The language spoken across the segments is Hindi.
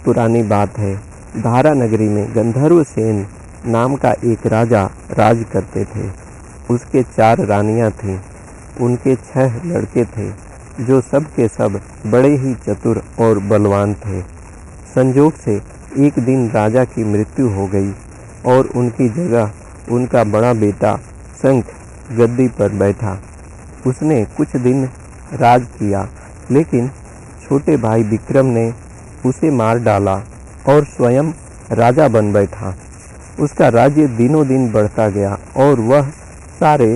पुरानी बात है। धारा नगरी में गंधर्व सेन नाम का एक राजा राज करते थे। उसके 4 रानियां थीं। उनके 6 लड़के थे जो सब के सब बड़े ही चतुर और बलवान थे। संजोग से एक दिन राजा की मृत्यु हो गई और उनकी जगह उनका बड़ा बेटा शंख गद्दी पर बैठा। उसने कुछ दिन राज किया, लेकिन छोटे भाई विक्रम ने उसे मार डाला और स्वयं राजा बन बैठा। उसका राज्य दिनों दिन बढ़ता गया और वह सारे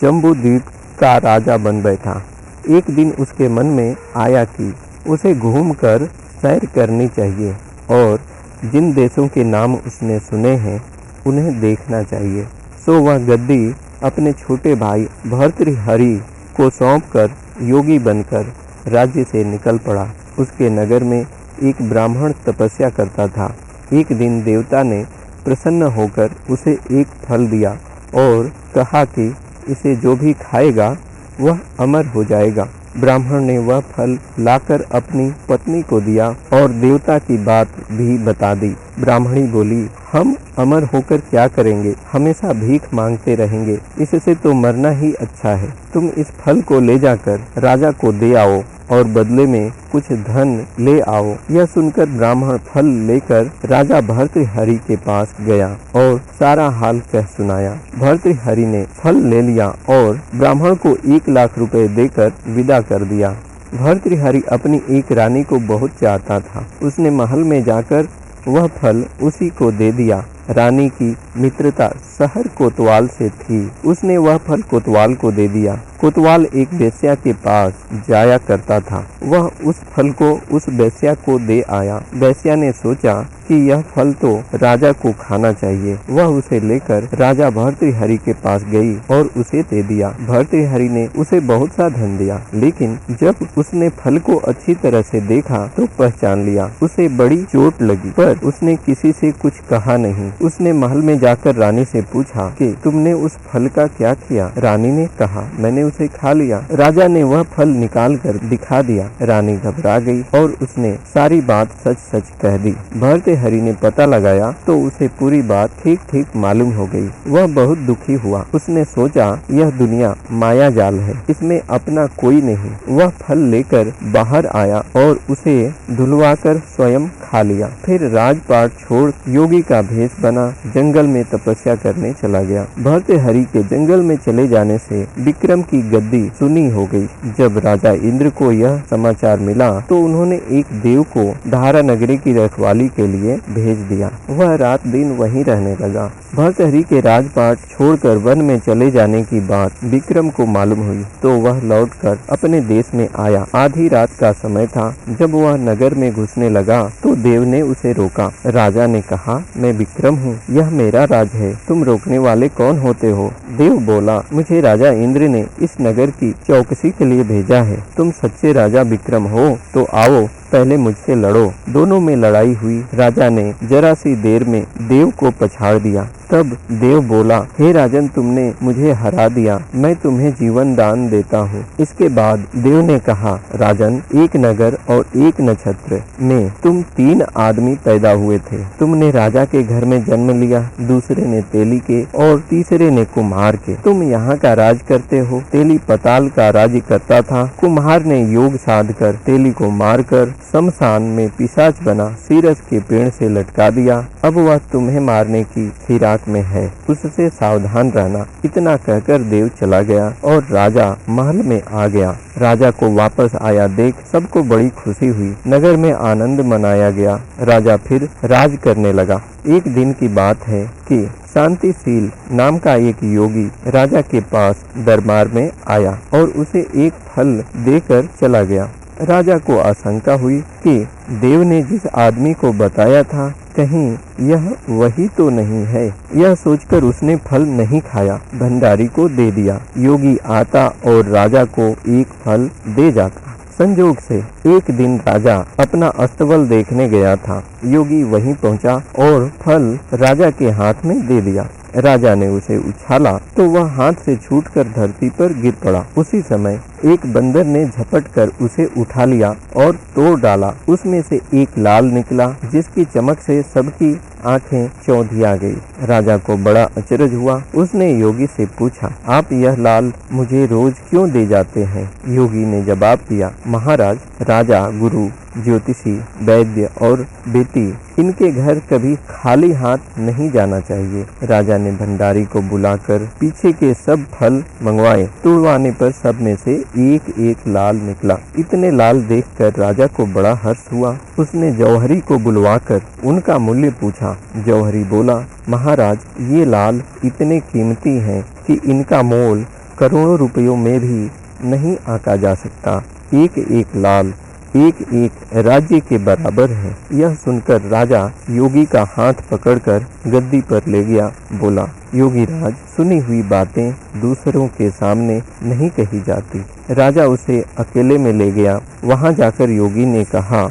जम्बूद्वीप का राजा बन बैठा। एक दिन उसके मन में आया कि उसे घूमकर सैर करनी चाहिए और जिन देशों के नाम उसने सुने हैं उन्हें देखना चाहिए। सो वह गद्दी अपने छोटे भाई भर्तृहरि को सौंपकर योगी बनकर राज्य से निकल पड़ा। उसके नगर में एक ब्राह्मण तपस्या करता था। एक दिन देवता ने प्रसन्न होकर उसे एक फल दिया और कहा कि इसे जो भी खाएगा वह अमर हो जाएगा। ब्राह्मण ने वह फल लाकर अपनी पत्नी को दिया और देवता की बात भी बता दी। ब्राह्मणी बोली, हम अमर होकर क्या करेंगे? हमेशा भीख मांगते रहेंगे, इससे तो मरना ही अच्छा है। तुम इस फल को ले जाकर राजा को दे आओ और बदले में कुछ धन ले आओ। यह सुनकर ब्राह्मण फल लेकर राजा भर्तृहरि के पास गया और सारा हाल कह सुनाया। भर्तृहरि ने फल ले लिया और ब्राह्मण को 1 लाख रुपए देकर विदा कर दिया। भर्तृहरि अपनी एक रानी को बहुत चाहता था। उसने महल में जाकर वह फल उसी को दे दिया। रानी की मित्रता शहर कोतवाल से थी। उसने वह फल कोतवाल को दे दिया। कोतवाल एक वेश्या के पास जाया करता था। वह उस फल को उस वेश्या को दे आया। वेश्या ने सोचा कि यह फल तो राजा को खाना चाहिए। वह उसे लेकर राजा भर्तृहरि के पास गई और उसे दे दिया। भर्तृहरि ने उसे बहुत सा धन दिया, लेकिन जब उसने फल को अच्छी तरह से देखा तो पहचान लिया। उसे बड़ी चोट लगी, पर उसने किसी से कुछ कहा नहीं। उसने महल में जाकर रानी से पूछा कि तुमने उस फल का क्या किया? रानी ने कहा, मैंने उसे खा लिया। राजा ने वह फल निकाल कर दिखा दिया। रानी घबरा गई और उसने सारी बात सच सच कह दी। भर्तृहरि ने पता लगाया तो उसे पूरी बात ठीक ठीक मालूम हो गई। वह बहुत दुखी हुआ। उसने सोचा यह दुनिया माया जाल है, इसमें अपना कोई नहीं। वह फल लेकर बाहर आया और उसे धुलवाकर स्वयं खा लिया। फिर राजपाट छोड़ योगी का भेष बना जंगल में तपस्या करने चला गया। भर्तृहरि के जंगल में चले जाने से विक्रम की गद्दी सुनी हो गई। जब राजा इंद्र को यह समाचार मिला तो उन्होंने एक देव को धारा नगरी की रखवाली के लिए भेज दिया। वह रात दिन वहीं रहने लगा। भर्तृहरि के राजपाट छोड़कर वन में चले जाने की बात विक्रम को मालूम हुई तो वह लौटकर अपने देश में आया। आधी रात का समय था। जब वह नगर में घुसने लगा तो देव ने उसे रोका। राजा ने कहा, मैं विक्रम हूँ, यह मेरा राज है, तुम रोकने वाले कौन होते हो? देव बोला, मुझे राजा इंद्र ने इस नगर की चौकसी के लिए भेजा है। तुम सच्चे राजा विक्रम हो तो आओ, पहले मुझसे लड़ो। दोनों में लड़ाई हुई। राजा ने जरा सी देर में देव को पछाड़ दिया। तब देव बोला, हे राजन, तुमने मुझे हरा दिया, मैं तुम्हें जीवन दान देता हूँ। इसके बाद देव ने कहा, राजन, एक नगर और एक नक्षत्र में तुम 3 आदमी पैदा हुए थे। तुमने राजा के घर में जन्म लिया, दूसरे ने तेली के और तीसरे ने कुम्हार के। तुम यहाँ का राज करते हो। तेली पताल का राज्य करता था। कुम्हार ने योग साध कर तेली को मार कर शमशान में पिशाच बना सीरस के पेड़ से लटका दिया। अब वह तुम्हें मारने की फिराक में है, उससे सावधान रहना। इतना कहकर देव चला गया और राजा महल में आ गया। राजा को वापस आया देख सबको बड़ी खुशी हुई। नगर में आनंद मनाया गया। राजा फिर राज करने लगा। एक दिन की बात है कि शांतिशील नाम का एक योगी राजा के पास दरबार में आया और उसे एक फल देकर चला गया। राजा को आशंका हुई कि देव ने जिस आदमी को बताया था कहीं यह वही तो नहीं है। यह सोचकर उसने फल नहीं खाया, भंडारी को दे दिया। योगी आता और राजा को एक फल दे जाता। संजोग से एक दिन राजा अपना अस्तबल देखने गया था। योगी वहीं पहुंचा और फल राजा के हाथ में दे दिया। राजा ने उसे उछाला तो वह हाथ से छूटकर धरती पर गिर पड़ा। उसी समय एक बंदर ने झपट कर उसे उठा लिया और तोड़ डाला। उसमें से एक लाल निकला जिसकी चमक से सबकी आंखें चौंधिया गई। राजा को बड़ा अचरज हुआ। उसने योगी से पूछा, आप यह लाल मुझे रोज क्यों दे जाते हैं? योगी ने जवाब दिया, महाराज, राजा, गुरु, ज्योतिषी, वैद्य और बेटी, इनके घर कभी खाली हाथ नहीं जाना चाहिए। राजा ने भंडारी को बुलाकर पीछे के सब फल मंगवाए। तुड़वाने पर सब में से एक एक लाल निकला। इतने लाल देखकर राजा को बड़ा हर्ष हुआ। उसने जौहरी को बुलवाकर उनका मूल्य पूछा। जौहरी बोला, महाराज, ये लाल इतने कीमती हैं कि इनका मोल करोड़ों रुपयों में भी नहीं आंका जा सकता। एक एक लाल एक एक राज्य के बराबर है। यह सुनकर राजा योगी का हाथ पकड़कर गद्दी पर ले गया। बोला, योगी राज, सुनी हुई बातें दूसरों के सामने नहीं कही जाती। राजा उसे अकेले में ले गया। वहां जाकर योगी ने कहा,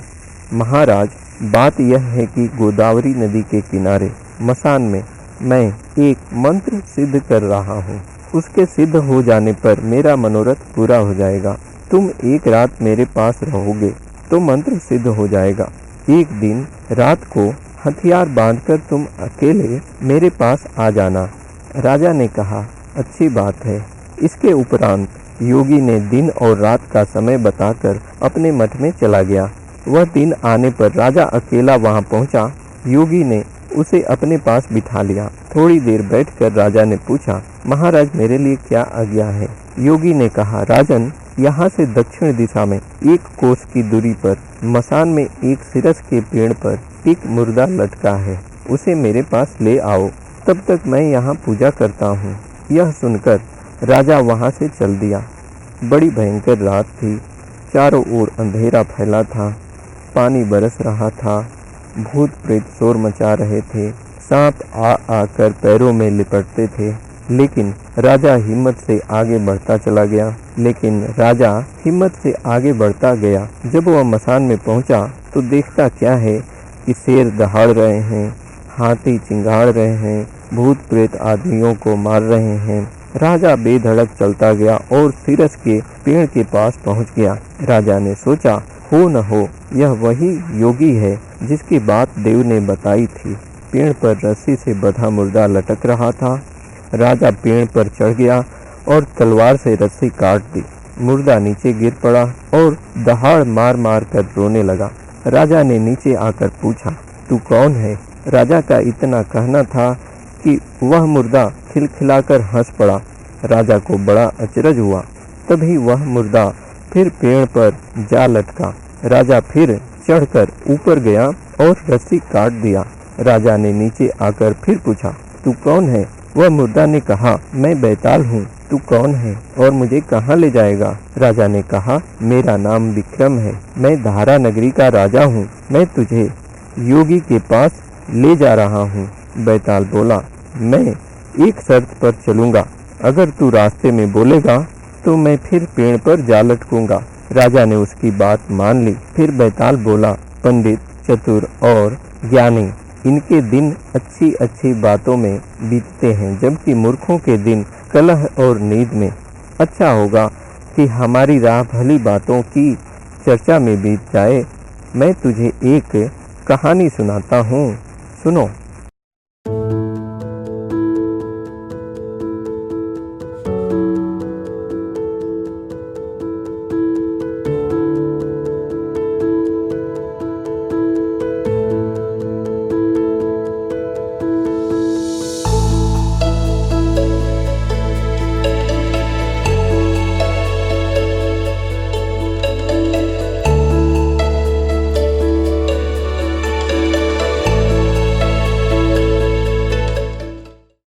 महाराज, बात यह है कि गोदावरी नदी के किनारे मसान में मैं एक मंत्र सिद्ध कर रहा हूँ। उसके सिद्ध हो जाने पर मेरा मनोरथ पूरा हो जाएगा। तुम एक रात मेरे पास रहोगे तो मंत्र सिद्ध हो जाएगा। एक दिन रात को हथियार बांधकर तुम अकेले मेरे पास आ जाना। राजा ने कहा, अच्छी बात है। इसके उपरांत योगी ने दिन और रात का समय बताकर अपने मठ में चला गया। वह दिन आने पर राजा अकेला वहां पहुंचा। योगी ने उसे अपने पास बिठा लिया। थोड़ी देर बैठकर राजा ने पूछा, महाराज, मेरे लिए क्या आज्ञा है? योगी ने कहा, राजन, यहाँ से दक्षिण दिशा में 1 कोस की दूरी पर मसान में एक सिरस के पेड़ पर एक मुर्दा लटका है। उसे मेरे पास ले आओ, तब तक मैं यहाँ पूजा करता हूँ। यह सुनकर राजा वहाँ से चल दिया। बड़ी भयंकर रात थी। चारों ओर अंधेरा फैला था। पानी बरस रहा था। भूत प्रेत शोर मचा रहे थे। सांप आ आकर पैरों में लिपटते थे। लेकिन राजा हिम्मत से आगे बढ़ता चला गया। जब वह मसान में पहुंचा तो देखता क्या है कि शेर दहाड़ रहे हैं, हाथी चिंगाड़ रहे हैं, भूत प्रेत आदमियों को मार रहे हैं। राजा बेधड़क चलता गया और सिरस के पेड़ के पास पहुंच गया। राजा ने सोचा, हो न हो यह वही योगी है जिसकी बात देव ने बताई थी। पेड़ पर रस्सी से बंधा मुर्दा लटक रहा था। राजा पेड़ पर चढ़ गया और तलवार से रस्सी काट दी। मुर्दा नीचे गिर पड़ा और दहाड़ मार मार कर रोने लगा। राजा ने नीचे आकर पूछा, तू कौन है? राजा का इतना कहना था कि वह मुर्दा खिलखिलाकर हंस पड़ा। राजा को बड़ा अचरज हुआ। तभी वह मुर्दा फिर पेड़ पर जा लटका। राजा फिर चढ़कर ऊपर गया और रस्सी काट दिया। राजा ने नीचे आकर फिर पूछा, तू कौन है? वह मुर्दा ने कहा, मैं बैताल हूँ। तू कौन है और मुझे कहाँ ले जाएगा? राजा ने कहा, मेरा नाम विक्रम है। मैं धारा नगरी का राजा हूँ। मैं तुझे योगी के पास ले जा रहा हूँ। बैताल बोला, मैं एक शर्त पर चलूँगा। अगर तू रास्ते में बोलेगा तो मैं फिर पेड़ पर जा लटकूंगा। राजा ने उसकी बात मान ली। फिर बैताल बोला, पंडित, चतुर और ज्ञानी, इनके दिन अच्छी अच्छी बातों में बीतते हैं, जबकि मूर्खों के दिन कलह और नींद में। अच्छा होगा कि हमारी राह भली बातों की चर्चा में बीत जाए। मैं तुझे एक कहानी सुनाता हूँ, सुनो।